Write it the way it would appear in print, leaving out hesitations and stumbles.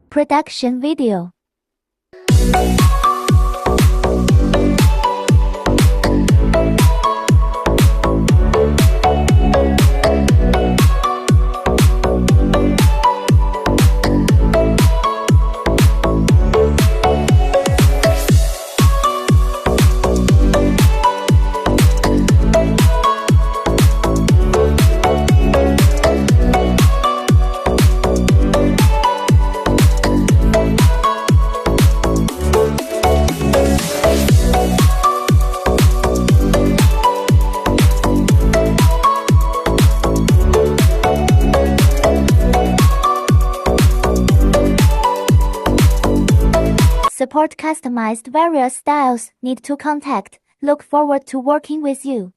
Production video. Support customized various styles. Need to contact. Look forward to working with you.